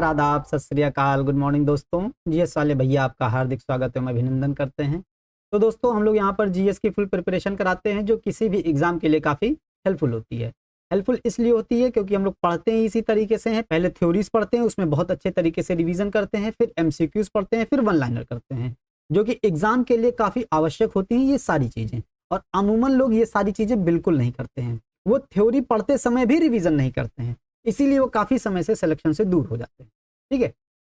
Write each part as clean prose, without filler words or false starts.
नमस्कार, आदाब, सत श्री अकाल, गुड मॉर्निंग दोस्तों। जीएस वाले भैया आपका हार्दिक स्वागत एवं अभिनंदन करते हैं। तो दोस्तों हम लोग यहाँ पर जीएस की फुल प्रिपरेशन कराते हैं जो किसी भी एग्जाम के लिए काफ़ी हेल्पफुल होती है। हेल्पफुल इसलिए होती है क्योंकि हम लोग पढ़ते हैं इसी तरीके से हैं। पहले थ्योरीज पढ़ते हैं, उसमें बहुत अच्छे तरीके से रिविजन करते हैं, फिर एमसीक्यूज पढ़ते हैं, फिर वन लाइनर करते हैं, जो कि एग्जाम के लिए काफ़ी आवश्यक होती हैं ये सारी चीज़ें। और अमूमन लोग ये सारी चीज़ें बिल्कुल नहीं करते हैं, वो थ्योरी पढ़ते समय भी रिविजन नहीं करते हैं, इसीलिए वो काफ़ी समय से सिलेक्शन से दूर हो जाते हैं। ठीक है,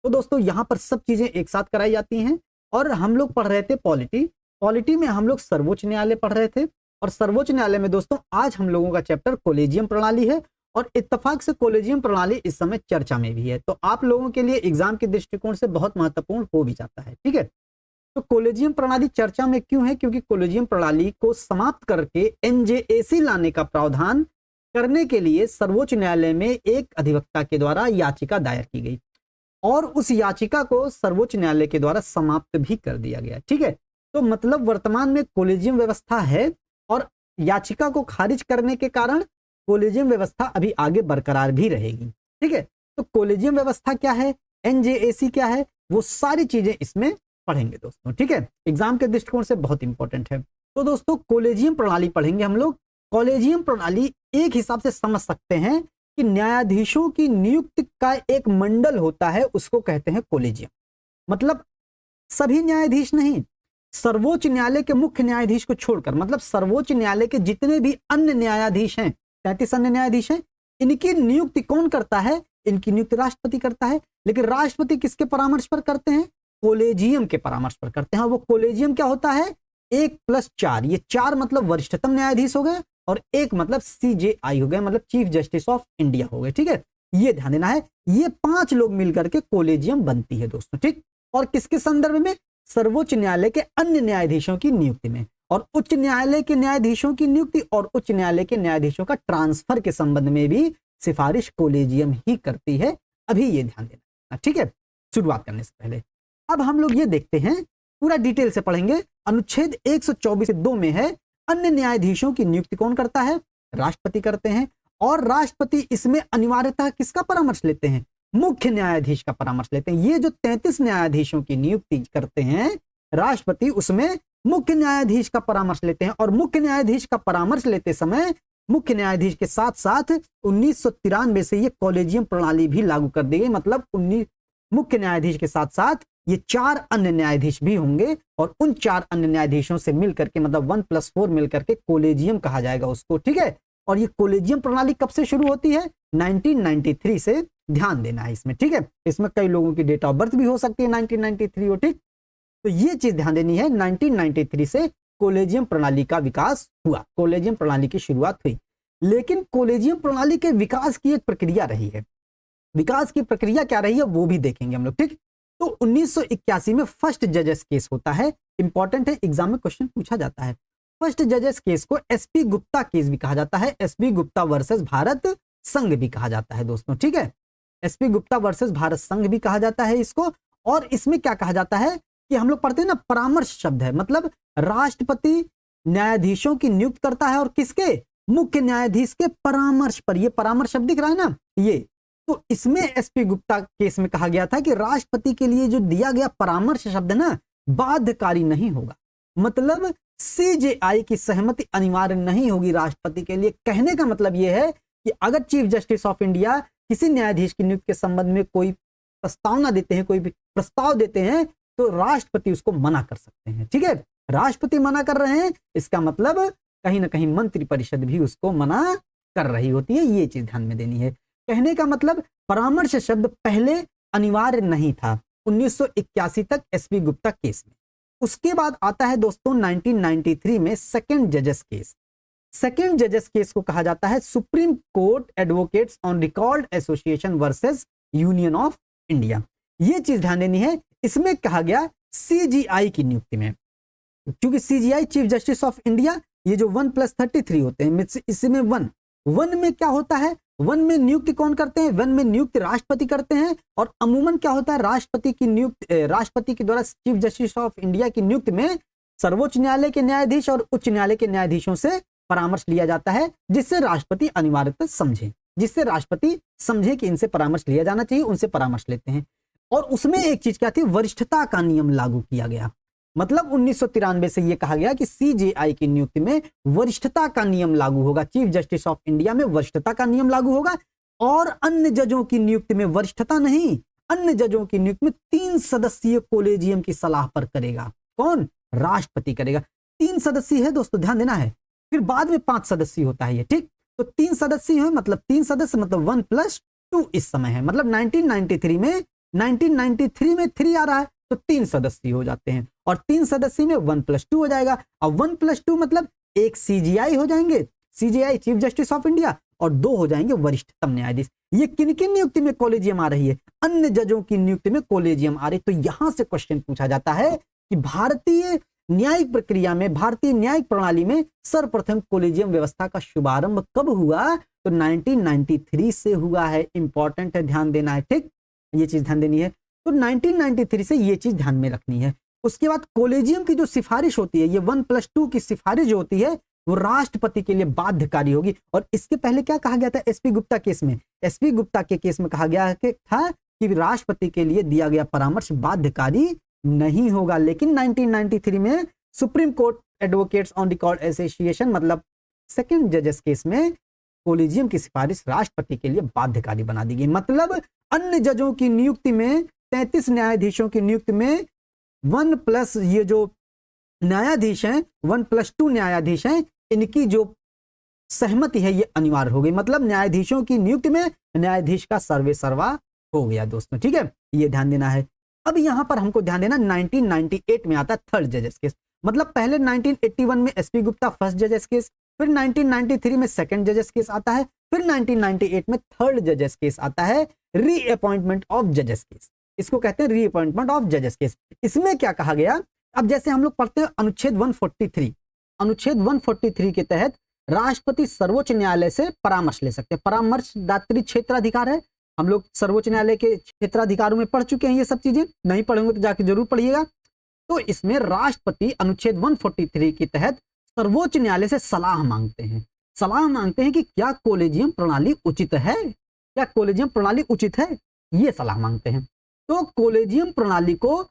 तो दोस्तों यहाँ पर सब चीज़ें एक साथ कराई जाती हैं। और हम लोग पढ़ रहे थे पॉलिटी में हम लोग सर्वोच्च न्यायालय पढ़ रहे थे। और सर्वोच्च न्यायालय में दोस्तों आज हम लोगों का चैप्टर कोलेजियम प्रणाली है। और इत्तेफाक से कोलेजियम प्रणाली इस समय चर्चा में भी है, तो आप लोगों के लिए एग्जाम के दृष्टिकोण से बहुत महत्वपूर्ण हो भी जाता है। ठीक है, तो कोलेजियम प्रणाली चर्चा में क्यों है? क्योंकि कोलेजियम प्रणाली को समाप्त करके एनजेएसी लाने का प्रावधान करने के लिए सर्वोच्च न्यायालय में एक अधिवक्ता के द्वारा याचिका दायर की गई और उस याचिका को सर्वोच्च न्यायालय के द्वारा समाप्त भी कर दिया गया। ठीक है, तो मतलब वर्तमान में कोलेजियम व्यवस्था है और याचिका को खारिज करने के कारण कोलेजियम व्यवस्था अभी आगे बरकरार भी रहेगी। ठीक है, तो कोलेजियम व्यवस्था क्या है, एनजेएसी क्या है, वो सारी चीजें इसमें पढ़ेंगे दोस्तों। ठीक है, एग्जाम के दृष्टिकोण से बहुत इंपॉर्टेंट है। तो दोस्तों कोलेजियम प्रणाली पढ़ेंगे हम लोग। कॉलेजियम प्रणाली एक हिसाब से समझ सकते हैं कि न्यायाधीशों की नियुक्ति का एक मंडल होता है, उसको कहते हैं कोलेजियम। मतलब सभी न्यायाधीश नहीं, सर्वोच्च न्यायालय के मुख्य न्यायाधीश को छोड़कर, मतलब सर्वोच्च न्यायालय के जितने भी अन्य न्यायाधीश हैं, 33 अन्य न्यायाधीश हैं, इनकी नियुक्ति कौन करता है? इनकी नियुक्ति राष्ट्रपति करता है। लेकिन राष्ट्रपति किसके परामर्श पर करते हैं? कोलेजियम के परामर्श पर करते हैं। वो कोलेजियम क्या होता है? 1+4, ये 4 मतलब वरिष्ठतम न्यायाधीश हो गए और 1 मतलब सीजेआई हो गए, मतलब चीफ जस्टिस ऑफ इंडिया हो गए। ठीक है, ये ध्यान देना है, ये 5 लोग मिलकर के कोलेजियम बनती है दोस्तों। ठीक, और किसके संदर्भ में? सर्वोच्च न्यायालय के अन्य न्यायाधीशों की नियुक्ति में। और उच्च न्यायालय के न्यायाधीशों की नियुक्ति और उच्च न्यायालय के न्यायाधीशों का ट्रांसफर के संबंध में भी सिफारिश कोलेजियम ही करती है। अभी ये ध्यान देना। ठीक है, शुरुआत करने से पहले अब हम लोग ये देखते हैं, पूरा डिटेल से पढ़ेंगे। अनुच्छेद 124(2) में है, अन्य न्यायाधीशों की नियुक्ति कौन करता है? राष्ट्रपति करते हैं। और राष्ट्रपति इसमें अनिवार्यतः किसका परामर्श लेते हैं? मुख्य न्यायाधीश का परामर्श लेते हैं। ये जो 33 न्यायाधीशों की नियुक्ति करते हैं राष्ट्रपति, उसमें मुख्य न्यायाधीश का परामर्श लेते हैं। और मुख्य न्यायाधीश का परामर्श लेते समय मुख्य न्यायाधीश के साथ साथ 1993 से ये कॉलेजियम प्रणाली भी लागू कर दी गई। मतलब मुख्य न्यायाधीश के साथ साथ ये 4 अन्य न्यायाधीश भी होंगे और उन 4 अन्य न्यायाधीशों से मिलकर के, मतलब 1+4 मिलकर के कोलेजियम कहा जाएगा उसको। ठीक है, और ये कोलेजियम प्रणाली कब से शुरू होती है? 1993 से। ध्यान देना है इसमें। ठीक है, इसमें कई लोगों की डेट ऑफ बर्थ भी हो सकती है 1993 हो। ठीक, तो ये चीज ध्यान देनी है, 1993 से कोलेजियम प्रणाली का विकास हुआ, कोलेजियम प्रणाली की शुरुआत हुई। लेकिन कोलेजियम प्रणाली के विकास की एक प्रक्रिया रही है। विकास की प्रक्रिया क्या रही है वो भी देखेंगे हम लोग। ठीक, तो 1981 में फर्स्ट जजेस केस होता है। इंपॉर्टेंट है, एग्जाम में क्वेश्चन पूछा जाता है। फर्स्ट जजेस केस को एसपी गुप्ता केस भी कहा जाता है, एसपी गुप्ता वर्सेस भारत संघ भी कहा जाता है दोस्तों। ठीक है, एसपी गुप्ता वर्सेस भारत संघ भी कहा जाता है इसको। और इसमें क्या कहा जाता है कि हम लोग पढ़ते हैं ना, परामर्श शब्द है, मतलब राष्ट्रपति न्यायाधीशों की नियुक्त करता है और किसके? मुख्य न्यायाधीश के परामर्श पर। ये परामर्श शब्द दिख रहा है ना, ये तो इसमें एसपी गुप्ता केस में कहा गया था कि राष्ट्रपति के लिए जो दिया गया परामर्श शब्द ना बाध्यकारी नहीं होगा। मतलब सीजेआई की सहमति अनिवार्य नहीं होगी राष्ट्रपति के लिए। कहने का मतलब यह है कि अगर चीफ जस्टिस ऑफ इंडिया किसी न्यायाधीश की नियुक्ति के संबंध में कोई प्रस्तावना देते हैं, कोई भी प्रस्ताव देते हैं, तो राष्ट्रपति उसको मना कर सकते हैं। ठीक है, राष्ट्रपति मना कर रहे हैं, इसका मतलब कहीं ना कहीं मंत्रिपरिषद भी उसको मना कर रही होती है। ये चीज ध्यान में देनी है। कहने का मतलब परामर्श शब्द पहले अनिवार्य नहीं था 1981 तक एसपी गुप्ता केस में। उसके बाद आता है दोस्तों 1993 में सेकंड जजेस केस। सेकंड जजेस केस को कहा जाता है supreme court advocates on record association versus union of India. ये चीज ध्यान देनी है, इसमें कहा गया सीजीआई की नियुक्ति में, क्योंकि CGI chief justice of India, ये जो 1+33 होते हैं, इसमें 1 में क्या होता है? 1 में नियुक्ति कौन करते हैं? 1 में नियुक्ति राष्ट्रपति करते हैं। और अमूमन क्या होता है? राष्ट्रपति की नियुक्ति, राष्ट्रपति के द्वारा चीफ जस्टिस ऑफ इंडिया की नियुक्ति में सर्वोच्च न्यायालय के न्यायाधीश और उच्च न्यायालय के न्यायाधीशों से परामर्श लिया जाता है, जिससे राष्ट्रपति अनिवार्यतः समझे। जिससे राष्ट्रपति समझे कि इनसे परामर्श लिया जाना चाहिए, उनसे परामर्श लेते हैं। और उसमें एक चीज क्या थी, वरिष्ठता का नियम लागू किया गया। मतलब 1993 से यह कहा गया कि सीजेआई की नियुक्ति में वरिष्ठता का नियम लागू होगा। चीफ जस्टिस ऑफ इंडिया में वरिष्ठता का नियम लागू होगा और अन्य जजों की नियुक्ति में वरिष्ठता नहीं, अन्य जजों की नियुक्ति में 3 सदस्यीय कोलेजियम की सलाह पर करेगा। कौन? राष्ट्रपति करेगा। 3 सदस्यीय है दोस्तों, ध्यान देना है। फिर बाद में 5 सदस्यीय होता है ये, ठीक। तो 3 सदस्यीय है, मतलब 3 सदस्य, मतलब 1+2 इस समय है। मतलब 1993 में 3 आ रहा है तो 3 सदस्य हो जाते हैं और 3 सदस्य में 1+2 हो जाएगा। अब 1+2 मतलब एक सीजीआई हो जाएंगे, CGI chief justice of India, और 2 हो जाएंगे वरिष्ठतम न्यायाधीश। ये किन किन नियुक्ति में कोलेजियम आ रही है? अन्य जजों की नियुक्ति में कोलेजियम आ रही है। तो यहां से क्वेश्चन पूछा जाता है कि भारतीय न्यायिक प्रक्रिया में, भारतीय न्यायिक प्रणाली में सर्वप्रथम कोलेजियम व्यवस्था का शुभारंभ कब हुआ? तो 1993 से हुआ है। इंपॉर्टेंट है, ध्यान देना है, ठीक। ये चीज ध्यान देनी है। तो 1993 से ये चीज ध्यान में रखनी है। उसके बाद कोलेजियम की जो सिफारिश होती है, ये 1+2 की सिफारिश जो होती है वो राष्ट्रपति के लिए बाध्यकारी होगी। और इसके पहले क्या कहा गया था एसपी गुप्ता केस में? एसपी गुप्ता के केस में कहा गया था कि राष्ट्रपति के लिए दिया गया परामर्श बाध्यकारी नहीं होगा। लेकिन 1993 में supreme court advocates on record association, मतलब सेकंड जजेस केस में कोलेजियम की सिफारिश राष्ट्रपति के लिए बाध्यकारी बना दी गई। मतलब अन्य जजों की नियुक्ति में, 33 न्यायाधीशों की नियुक्ति में 1+ ये जो न्यायाधीश हैं, 1+2 न्यायाधीश हैं, इनकी जो सहमति है ये अनिवार्य हो गई। मतलब न्यायाधीशों की नियुक्ति में न्यायाधीश का सर्वे सर्वा हो गया दोस्तों, ठीक है। ये ध्यान देना है। अब यहां पर हमको ध्यान देना, 1998 में आता है थर्ड जजेस केस। मतलब पहले 1981 में एसपी गुप्ता फर्स्ट जजेस केस, फिर 1993 में सेकंड जजेस केस आता है, फिर 1998 में थर्ड जजेस केस आता है, रीअपॉइंटमेंट ऑफ जजेस केस। इसको कहते हैं रीअपॉइंटमेंट ऑफ जजेस केस। इसमें क्या कहा गया? अब जैसे हम लोग पढ़ते हैं अनुच्छेद 143, अनुच्छेद 143 के तहत राष्ट्रपति सर्वोच्च न्यायालय से परामर्श ले सकते हैं। परामर्शदात्री क्षेत्राधिकार है। हम लोग सर्वोच्च न्यायालय के क्षेत्राधिकारों में पढ़ चुके हैं ये सब चीजें, नहीं पढ़ेंगे तो जाके जरूर पढ़िएगा। तो इसमें राष्ट्रपति अनुच्छेद 143 के तहत सर्वोच्च न्यायालय से सलाह मांगते हैं। सलाह मांगते हैं कि क्या कोलेजियम प्रणाली उचित है, क्या कोलेजियम प्रणाली उचित है, ये सलाह मांगते हैं। तो कोलेजियम प्रणाली को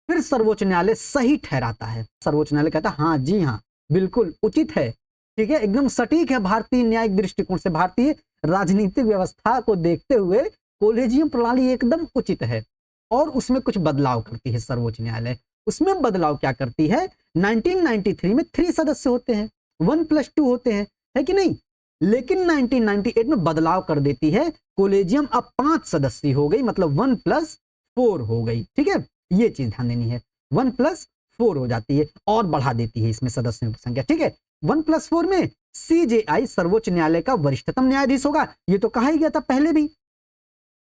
फिर सर्वोच्च न्यायालय सही ठहराता है। सर्वोच्च न्यायालय कहता है हाँ जी हाँ बिल्कुल उचित है, ठीक है, एकदम सटीक है। भारतीय न्यायिक दृष्टिकोण से, भारतीय राजनीतिक व्यवस्था को देखते हुए कोलेजियम प्रणाली एकदम उचित है। और उसमें कुछ बदलाव करती है सर्वोच्च न्यायालय। उसमें बदलाव क्या करती है? 1993 में 3 सदस्य होते हैं, 1+2 होते हैं, है कि नहीं? लेकिन 1998 में बदलाव कर देती है, कोलेजियम अब 5 सदस्य हो गई, मतलब 1+4 हो गई, ठीक है। ये चीज ध्यान देनी है, 1+4 हो जाती है और बढ़ा देती है इसमें सदस्यों की संख्या, ठीक है। 1+4 में सीजेआई सर्वोच्च न्यायालय का वरिष्ठतम न्यायाधीश होगा। ये तो कहा ही गया था पहले भी,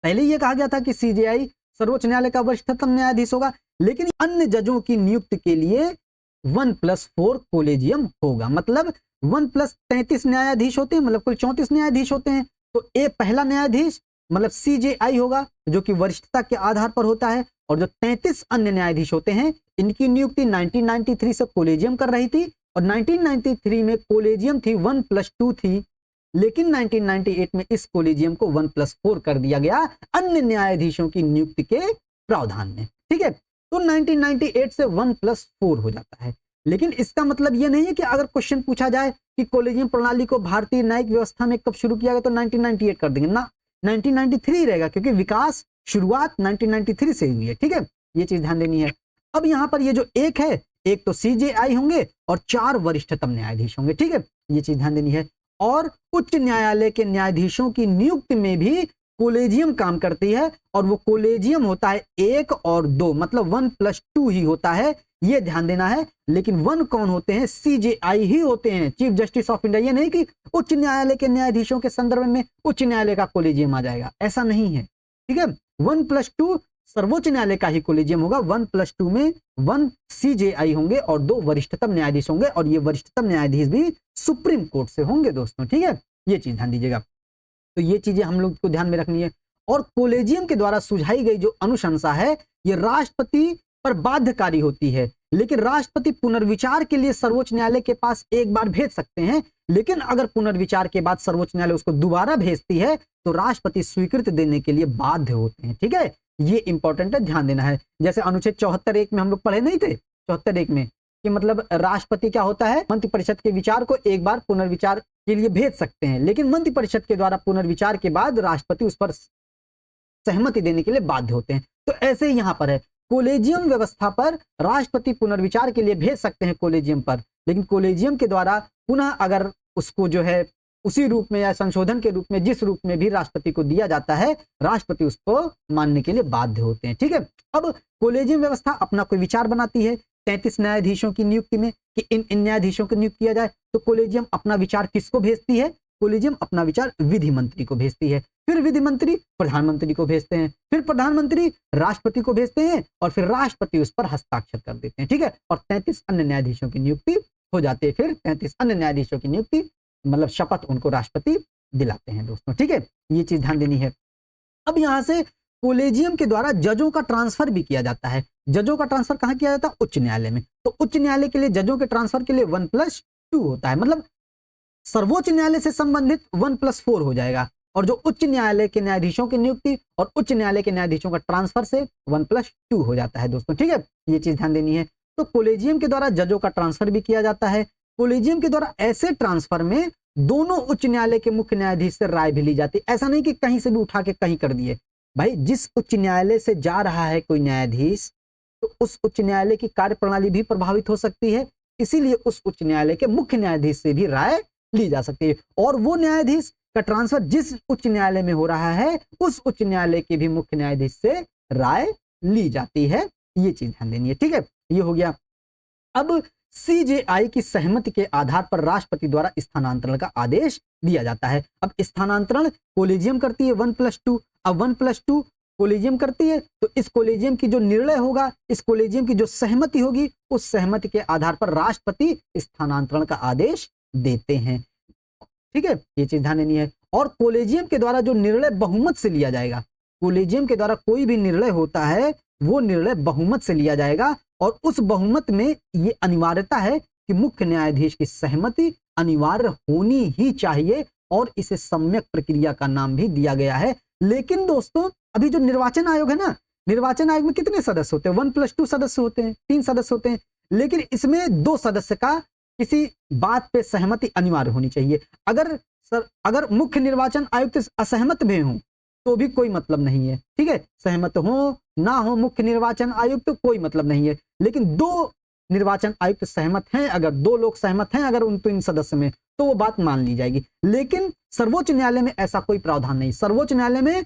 पहले ये कहा गया था कि सीजेआई सर्वोच्च न्यायालय का वरिष्ठतम न्यायाधीश होगा। लेकिन अन्य जजों की नियुक्ति के लिए 1+4 कोलेजियम होगा। मतलब 1+33 न्यायाधीश होते हैं, मतलब कुल 34 न्यायाधीश होते हैं। तो ए पहला न्यायाधीश मतलब सीजेआई होगा, जो कि वरिष्ठता के आधार पर होता है। और जो 33 अन्य न्यायाधीश होते हैं, इनकी नियुक्ति 1993 से कोलेजियम कर रही थी। और 1993 में कोलेजियम थी 1+2 थी, लेकिन 1998 में इस कोलेजियम को 1+4 कर दिया गया अन्य न्यायाधीशों की नियुक्ति के प्रावधान में, ठीक है। तो 1998 से 1+4 हो जाता है। लेकिन इसका मतलब यह नहीं है कि अगर क्वेश्चन पूछा जाए कि कोलेजियम प्रणाली को भारतीय न्यायिक व्यवस्था में कब शुरू किया गया तो 1998 कर देंगे ना, 1993 रहेगा, क्योंकि विकास शुरुआत 1993 से हुई है, ठीक है। ये चीज ध्यान देनी है। अब यहां पर ये जो एक है, एक तो सीजेआई होंगे और 4 वरिष्ठतम न्यायाधीश होंगे, ठीक है। ये चीज ध्यान देनी है। और उच्च न्यायालय के न्यायाधीशों की नियुक्ति में भी कोलेजियम काम करती है, और वो कोलेजियम होता है 1 और 2, मतलब 1+2 ही होता है, ये ध्यान देना है। लेकिन 1 कौन होते हैं? सीजेआई ही होते हैं, चीफ जस्टिस ऑफ इंडिया। ये नहीं कि उच्च न्यायालय के न्यायाधीशों के संदर्भ में उच्च न्यायालय का कोलेजियम आ जाएगा, ऐसा नहीं है, ठीक है। 1+2 सर्वोच्च न्यायालय का ही कोलेजियम होगा। 1+2 में 1 सीजेआई होंगे और 2 वरिष्ठतम न्यायाधीश होंगे, और ये वरिष्ठतम न्यायाधीश भी सुप्रीम कोर्ट से होंगे दोस्तों, ठीक है। ये चीज ध्यान दीजिएगा। तो ये चीजें हम लोग को ध्यान में रखनी है। और कोलेजियम के द्वारा सुझाई गई जो अनुशंसा है, ये राष्ट्रपति पर बाध्यकारी होती है। लेकिन राष्ट्रपति पुनर्विचार के लिए सर्वोच्च न्यायालय के पास एक बार भेज सकते हैं, लेकिन अगर पुनर्विचार के बाद सर्वोच्च न्यायालय उसको दोबारा भेजती है तो राष्ट्रपति स्वीकृति देने के लिए बाध्य होते हैं। ठीक है, ये इंपॉर्टेंट है, ध्यान देना है। जैसे अनुच्छेद 74(1) में हम लोग पढ़े नहीं थे, 74(1) में कि मतलब राष्ट्रपति क्या होता है, मंत्रिपरिषद के विचार को एक बार पुनर्विचार के लिए भेज सकते हैं, लेकिन मंत्रिपरिषद के द्वारा पुनर्विचार के बाद राष्ट्रपति उस पर सहमति देने के लिए बाध्य होते हैं। तो ऐसे ही यहां पर है, कोलेजियम व्यवस्था पर राष्ट्रपति पुनर्विचार के लिए भेज सकते हैं कोलेजियम पर, लेकिन कोलेजियम के द्वारा पुनः अगर उसको जो है उसी रूप में या संशोधन के रूप में जिस रूप में भी राष्ट्रपति को दिया जाता है, राष्ट्रपति उसको मानने के लिए बाध्य होते हैं। ठीक है, अब कोलेजियम व्यवस्था अपना कोई विचार बनाती है 33 न्यायाधीशों की नियुक्ति में कि इन न्यायाधीशों को नियुक्त किया जाए, तो कोलेजियम अपना विचार किसको भेजती है, कोलेजियम अपना विचार विधि मंत्री को भेजती है, फिर विधि मंत्री प्रधानमंत्री को भेजते हैं, फिर प्रधानमंत्री राष्ट्रपति को भेजते हैं और फिर राष्ट्रपति उस पर हस्ताक्षर कर देते हैं। ठीक है, और 33 अन्य न्यायाधीशों की नियुक्ति हो जाती है। फिर 33 अन्य न्यायाधीशों की नियुक्ति मतलब शपथ उनको राष्ट्रपति दिलाते हैं दोस्तों। ठीक है, ये चीज ध्यान देनी है। अब यहां से कोलेजियम के द्वारा जजों का ट्रांसफर भी किया जाता है। जजों का ट्रांसफर कहां किया जाता है, उच्च न्यायालय में। तो उच्च न्यायालय के लिए जजों के ट्रांसफर के लिए 1+2 होता है, मतलब सर्वोच्च न्यायालय से संबंधित 1+4 हो जाएगा, और जो उच्च न्यायालय के न्यायाधीशों की नियुक्ति और उच्च न्यायालय के न्यायाधीशों का ट्रांसफर से 1+2 हो जाता है दोस्तों। ठीक है, ये चीज ध्यान देनी है। तो कोलेजियम के द्वारा जजों का ट्रांसफर भी किया जाता है। कोलेजियम के द्वारा ऐसे ट्रांसफर में दोनों उच्च न्यायालय के मुख्य न्यायाधीश से राय भी ली जाती है। ऐसा नहीं कि कहीं से भी उठा के कहीं कर दिए, भाई जिस उच्च न्यायालय से जा रहा है कोई न्यायाधीश, तो उस उच्च न्यायालय की कार्यप्रणाली भी प्रभावित हो सकती है, इसीलिए उस उच्च न्यायालय के मुख्य न्यायाधीश से भी राय ली जा सकती है। और वो न्यायाधीश का ट्रांसफर जिस उच्च न्यायालय में हो रहा है, उस उच्च न्यायालय के भी मुख्य न्यायाधीश से राय ली जाती है। ये चीज ध्यान देनी है। ठीक है, ये हो गया। अब सीजेआई की सहमति के आधार पर राष्ट्रपति द्वारा स्थानांतरण का आदेश दिया जाता है। अब स्थानांतरण कोलेजियम करती है 1+2। अब 1+2 कोलेजियम करती है, तो इस कोलेजियम की जो निर्णय होगा, इस कोलेजियम की जो सहमति होगी, उस सहमति के आधार पर राष्ट्रपति स्थानांतरण का आदेश देते हैं। ठीक है, ये चीज ध्यान देनी है। और कोलेजियम के द्वारा जो निर्णय बहुमत से लिया जाएगा, कोलेजियम के द्वारा कोई भी निर्णय होता है वो निर्णय बहुमत से लिया जाएगा, और उस बहुमत में ये अनिवार्यता है कि मुख्य न्यायाधीश की सहमति अनिवार्य होनी ही चाहिए, और इसे सम्यक प्रक्रिया का नाम भी दिया गया है। लेकिन दोस्तों अभी जो निर्वाचन आयोग है ना, निर्वाचन आयोग में कितने सदस्य होते हैं, 1+2 सदस्य होते हैं, 3 सदस्य होते हैं, लेकिन इसमें 2 सदस्य का किसी बात पे सहमति अनिवार्य होनी चाहिए। अगर मुख्य निर्वाचन आयुक्त असहमत भी हों तो भी कोई मतलब नहीं है। ठीक है, सहमत हो ना हो मुख्य निर्वाचन आयुक्त तो कोई मतलब नहीं है, लेकिन 2 निर्वाचन आयुक्त सहमत हैं, अगर 2 लोग सहमत हैं अगर उन 3 सदस्य में, तो वो बात मान ली जाएगी। लेकिन सर्वोच्च न्यायालय में ऐसा कोई प्रावधान नहीं। सर्वोच्च न्यायालय में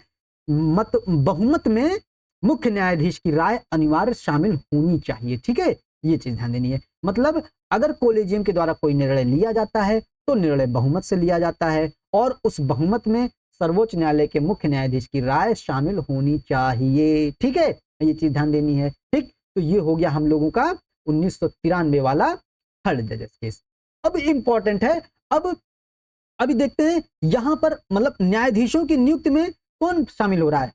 बहुमत में मुख्य न्यायाधीश की राय अनिवार्य शामिल होनी चाहिए। ठीक है, ये चीज ध्यान देनी है। मतलब अगर कोलेजियम के द्वारा कोई निर्णय लिया जाता है तो निर्णय बहुमत से लिया जाता है, और उस बहुमत में सर्वोच्च न्यायालय के मुख्य न्यायाधीश की राय शामिल होनी चाहिए। ठीक है, ये चीज ध्यान देनी है। ठीक, तो ये हो गया हम लोगों का 1993 वाला थर्ड जजेस केस। अब इंपॉर्टेंट है, अब अभी देखते हैं यहां पर मतलब न्यायाधीशों की नियुक्ति में कौन शामिल हो रहा है,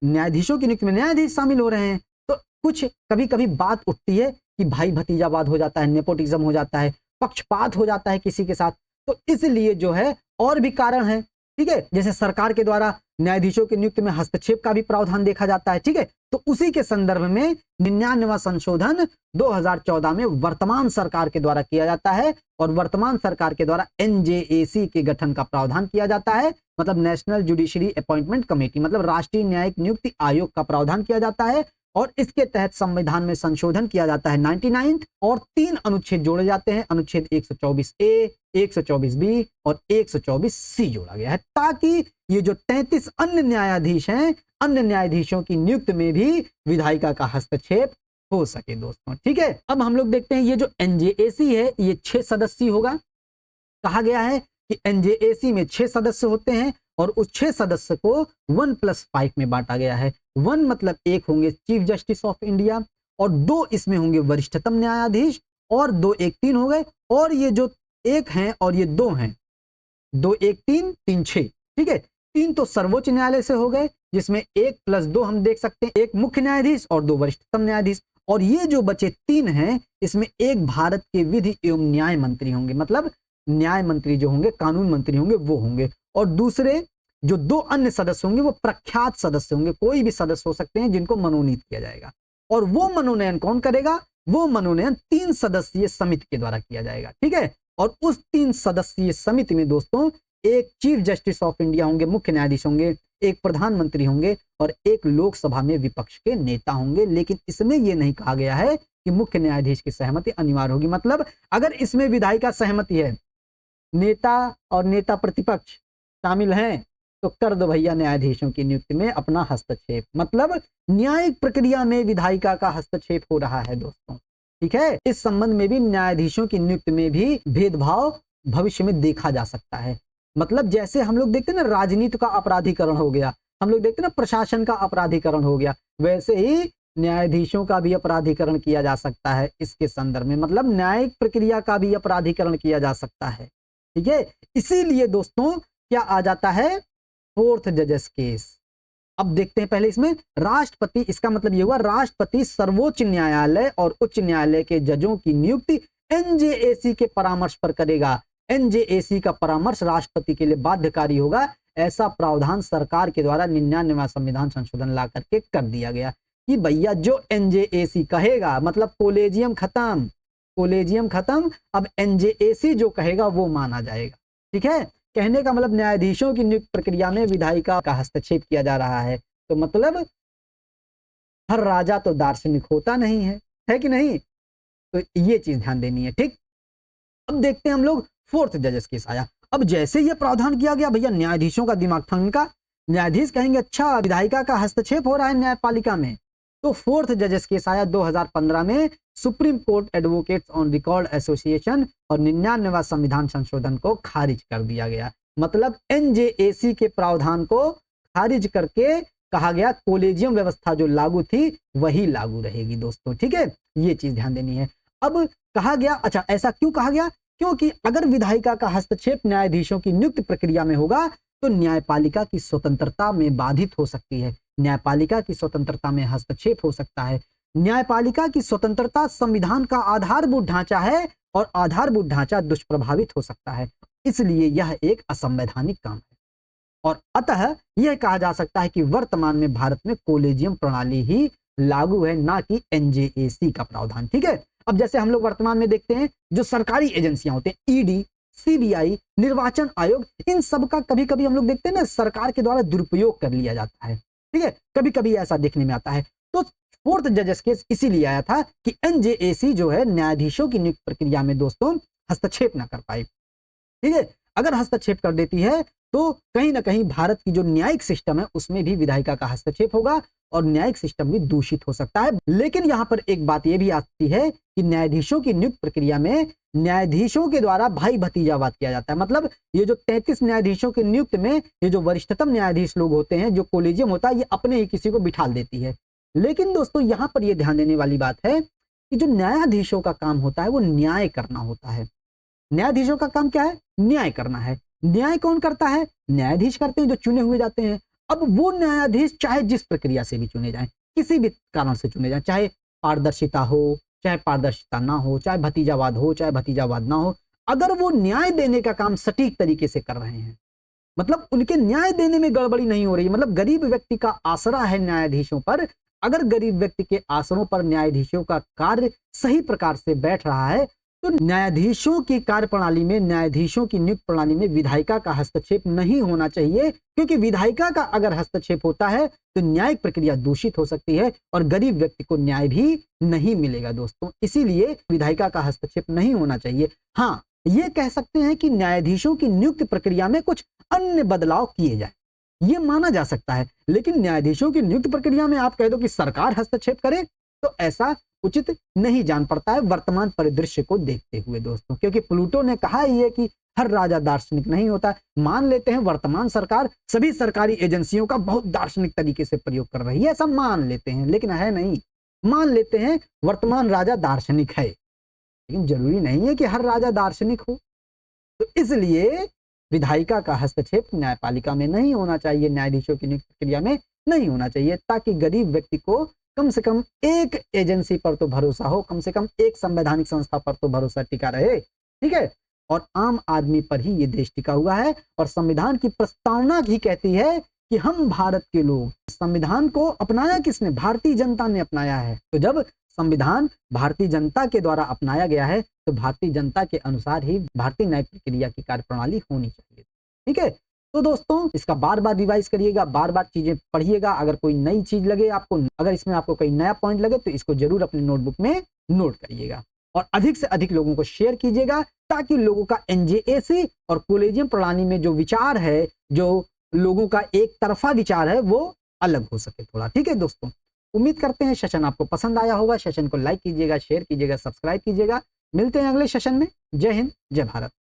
न्यायाधीशों की नियुक्ति में न्यायाधीश शामिल हो रहे हैं। तो कुछ कभी कभी बात उठती है कि भाई भतीजावाद हो जाता है, नेपोटिज्म हो जाता है, पक्षपात हो जाता है किसी के साथ, तो इसलिए जो है और भी कारण है। ठीक है, जैसे सरकार के द्वारा न्यायाधीशों की नियुक्ति में हस्तक्षेप का भी प्रावधान देखा जाता है। ठीक है, तो उसी के संदर्भ में 99वां संशोधन 2014 में वर्तमान सरकार के द्वारा किया जाता है, और वर्तमान सरकार के द्वारा NJAC के गठन का प्रावधान किया जाता है, मतलब नेशनल जुडिशरी अपॉइंटमेंट कमेटी, मतलब राष्ट्रीय न्यायिक नियुक्ति आयोग का प्रावधान किया जाता है, और इसके तहत संविधान में संशोधन किया जाता है 99 और 3 अनुच्छेद जोड़े जाते हैं। अनुच्छेद 124A, 124B और 124C जोड़ा गया है, ताकि ये जो 33 अन्य न्यायाधीश हैं, अन्य न्यायाधीशों की नियुक्ति में भी विधायिका का हस्तक्षेप हो सके दोस्तों। ठीक है, अब हम लोग देखते हैं ये जो NJAC है ये 6 सदस्यीय होगा। कहा गया है कि NJAC में 6 सदस्य होते हैं, और उस 6 सदस्य को 1+5 में बांटा गया है। 1 मतलब 1 होंगे चीफ जस्टिस ऑफ इंडिया, और 2 इसमें होंगे वरिष्ठतम न्यायाधीश, और 2 1 3 हो गए, और ये जो 1 हैं और ये 2 हैं, 2 1 3 3 6। ठीक है, 3 तो सर्वोच्च न्यायालय से हो गए, जिसमें 1+2 हम देख सकते हैं, 1 मुख्य न्यायाधीश और 2 वरिष्ठतम न्यायाधीश, और ये जो बचे 3 हैं, इसमें एक भारत के विधि एवं न्याय मंत्री होंगे, मतलब न्याय मंत्री जो होंगे, कानून मंत्री होंगे, वो होंगे। और दूसरे जो 2 अन्य सदस्य होंगे वो प्रख्यात सदस्य होंगे, कोई भी सदस्य हो सकते हैं जिनको मनोनीत किया जाएगा। और वो मनोनयन कौन करेगा? वो मनोनयन 3 सदस्यीय समिति के द्वारा किया जाएगा, ठीक है। और उस 3 सदस्यीय समिति में दोस्तों एक चीफ जस्टिस ऑफ इंडिया होंगे, मुख्य न्यायाधीश होंगे, एक प्रधानमंत्री होंगे और एक लोकसभा में विपक्ष के नेता होंगे। लेकिन इसमें यह नहीं कहा गया है कि मुख्य न्यायाधीश की सहमति अनिवार्य होगी। मतलब अगर इसमें विधायी का सहमति है, नेता और नेता प्रतिपक्ष शामिल हैं, तो कर दो भैया न्यायाधीशों की नियुक्ति में अपना हस्तक्षेप। मतलब न्यायिक प्रक्रिया में विधायिका का हस्तक्षेप हो रहा है दोस्तों, ठीक है। इस संबंध में भी न्यायाधीशों की नियुक्ति में भी भेदभाव भविष्य में देखा जा सकता है। मतलब जैसे हम लोग देखते हैं ना राजनीति का अपराधीकरण हो गया, हम लोग देखते हैं ना प्रशासन का अपराधीकरण हो गया, वैसे ही न्यायाधीशों का भी अपराधीकरण किया जा सकता है इसके संदर्भ में। मतलब न्यायिक प्रक्रिया का भी अपराधीकरण किया जा सकता है, ठीक है। इसीलिए दोस्तों क्या आ जाता है? 4th जजेस केस। अब देखते हैं पहले इसमें राष्ट्रपति, इसका मतलब ये हुआ राष्ट्रपति सर्वोच्च न्यायालय और उच्च न्यायालय के जजों की नियुक्ति एनजेएसी के परामर्श पर करेगा। एनजेएसी का परामर्श राष्ट्रपति के लिए बाध्यकारी होगा। ऐसा प्रावधान सरकार के द्वारा 99वां संविधान संशोधन ला करके कर दिया गया कि भैया जो एनजेएसी कहेगा, मतलब कोलेजियम खत्म, कोलेजियम खत्म, अब एनजेएसी जो कहेगा वो माना जाएगा, ठीक है। कहने का मतलब न्यायाधीशों की नियुक्ति प्रक्रिया में विधायिका का हस्तक्षेप किया जा रहा है। तो मतलब हर राजा तो दार्शनिक होता नहीं है कि नहीं? तो ये चीज ध्यान देनी है, ठीक। अब देखते हैं हम लोग 4th जजेस केस आया। अब जैसे ये प्रावधान किया गया, भैया न्यायाधीशों का दिमाग ठनका, न्यायाधीश कहेंगे अच्छा विधायिका का हस्तक्षेप हो रहा है न्यायपालिका में। तो 4th जजेस केस आया 2015 में supreme court advocates on record association और 99वां संविधान संशोधन को खारिज कर दिया गया। मतलब एनजेएसी के प्रावधान को खारिज करके कहा गया कोलेजियम व्यवस्था जो लागू थी वही लागू रहेगी दोस्तों, ठीक है। ये चीज ध्यान देनी है। अब कहा गया, अच्छा ऐसा क्यों कहा गया? क्योंकि अगर विधायिका का हस्तक्षेप न्यायाधीशों की नियुक्ति प्रक्रिया में होगा तो न्यायपालिका की स्वतंत्रता में बाधित हो सकती है, न्यायपालिका की स्वतंत्रता में हस्तक्षेप हो सकता है। न्यायपालिका की स्वतंत्रता संविधान का आधारभूत ढांचा है और आधारभूत ढांचा दुष्प्रभावित हो सकता है, इसलिए यह एक असंवैधानिक काम है। और अतः यह कहा जा सकता है कि वर्तमान में भारत में कोलेजियम प्रणाली ही लागू है, ना कि एनजेएसी का प्रावधान, ठीक है। अब जैसे हम लोग वर्तमान में देखते हैं जो सरकारी एजेंसियां होते हैं, ईडी, सीबीआई, निर्वाचन आयोग, इन सब का कभी कभी हम लोग देखते हैं ना सरकार के द्वारा दुरुपयोग कर लिया जाता है, ठीक है। कभी कभी ऐसा देखने में आता है। तो 4th जजेस केस इसीलिए आया था कि एनजेएसी जो है न्यायाधीशों की नियुक्ति प्रक्रिया में दोस्तों हस्तक्षेप ना कर पाए, ठीक है। अगर हस्तक्षेप कर देती है तो कहीं ना कहीं भारत की जो न्यायिक सिस्टम है उसमें भी विधायिका का हस्तक्षेप होगा और न्यायिक सिस्टम भी दूषित हो सकता है। लेकिन यहां पर एक बात यह भी आती है कि न्यायाधीशों की नियुक्ति प्रक्रिया में न्यायाधीशों के द्वारा भाई भतीजावाद किया जाता है। मतलब ये जो 33 न्यायाधीशों की नियुक्ति में ये जो वरिष्ठतम न्यायाधीश लोग होते हैं, जो कोलेजियम होता है, ये अपने ही किसी को बिठा देती है। लेकिन दोस्तों यहां पर यह ध्यान देने वाली बात है कि जो न्यायाधीशों का काम होता है वो न्याय करना होता है। न्यायाधीशों का काम क्या है? न्याय करना है। न्याय कौन करता है? न्यायाधीश करते हैं जो चुने हुए जाते हैं। अब वो न्यायाधीश चाहे जिस प्रक्रिया से भी चुने जाएं, किसी भी कारण से चुने जाएं, चाहे पारदर्शिता हो, चाहे पारदर्शिता ना हो, चाहे भतीजावाद हो, चाहे भतीजावाद ना हो, अगर वो न्याय देने का काम सटीक तरीके से कर रहे हैं, मतलब उनके न्याय देने में गड़बड़ी नहीं हो रही, मतलब गरीब व्यक्ति का आसरा है न्यायाधीशों पर, अगर गरीब व्यक्ति के आसनों पर न्यायाधीशों का कार्य सही प्रकार से बैठ रहा है तो न्यायाधीशों की कार्यप्रणाली में, न्यायाधीशों की नियुक्ति प्रणाली में विधायिका का हस्तक्षेप नहीं होना चाहिए। क्योंकि विधायिका का अगर हस्तक्षेप होता है तो न्यायिक प्रक्रिया दूषित हो सकती है और गरीब व्यक्ति को न्याय भी नहीं मिलेगा दोस्तों। इसीलिए विधायिका का हस्तक्षेप नहीं होना चाहिए। हाँ, ये कह सकते हैं कि न्यायाधीशों की नियुक्ति प्रक्रिया में कुछ अन्य बदलाव किए जाए, ये माना जा सकता है। लेकिन न्यायाधीशों की नियुक्ति प्रक्रिया में आप कह दो कि सरकार हस्तक्षेप करे तो ऐसा उचित नहीं जान पड़ता है वर्तमान परिदृश्य को देखते हुए दोस्तों। क्योंकि प्लूटो ने कहा ही है कि हर राजा दार्शनिक नहीं होता। मान लेते हैं वर्तमान सरकार सभी सरकारी एजेंसियों का बहुत दार्शनिक तरीके से प्रयोग कर रही है, ऐसा मान लेते हैं, लेकिन है नहीं। मान लेते हैं वर्तमान राजा दार्शनिक है, लेकिन जरूरी नहीं है कि हर राजा दार्शनिक हो। तो इसलिए विधायिका का हस्तक्षेप न्यायपालिका में नहीं होना चाहिए, न्यायाधीशों की नियुक्ति प्रक्रिया में नहीं होना चाहिए, ताकि गरीब व्यक्ति को कम से कम एक एजेंसी पर तो भरोसा हो, कम से कम एक संवैधानिक संस्था पर तो भरोसा टिका रहे, ठीक है। और आम आदमी पर ही ये देश टिका हुआ है। और संविधान की प्रस्तावना ही कहती है कि हम भारत के लोग, संविधान को अपनाया किसने? भारतीय जनता ने अपनाया है। तो जब संविधान भारतीय जनता के द्वारा अपनाया गया है तो भारतीय जनता के अनुसार ही भारतीय न्यायिक प्रक्रिया की कार्यप्रणाली होनी चाहिए, ठीक है। तो दोस्तों इसका बार बार रिवाइज करिएगा, बार बार चीजें पढ़िएगा। अगर कोई नई चीज लगे आपको, अगर इसमें आपको कोई नया पॉइंट लगे तो इसको जरूर अपनी नोटबुक में नोट करिएगा और अधिक से अधिक लोगों को शेयर कीजिएगा, ताकि लोगों का एनजेएसी और कॉलेजियम प्रणाली में जो विचार है, जो लोगों का एक तरफा विचार है, वो अलग हो सके थोड़ा, ठीक है दोस्तों। उम्मीद करते हैं सेशन आपको पसंद आया होगा। सेशन को लाइक कीजिएगा, शेयर कीजिएगा, सब्सक्राइब कीजिएगा। मिलते हैं अगले सेशन में। जय हिंद, जय भारत।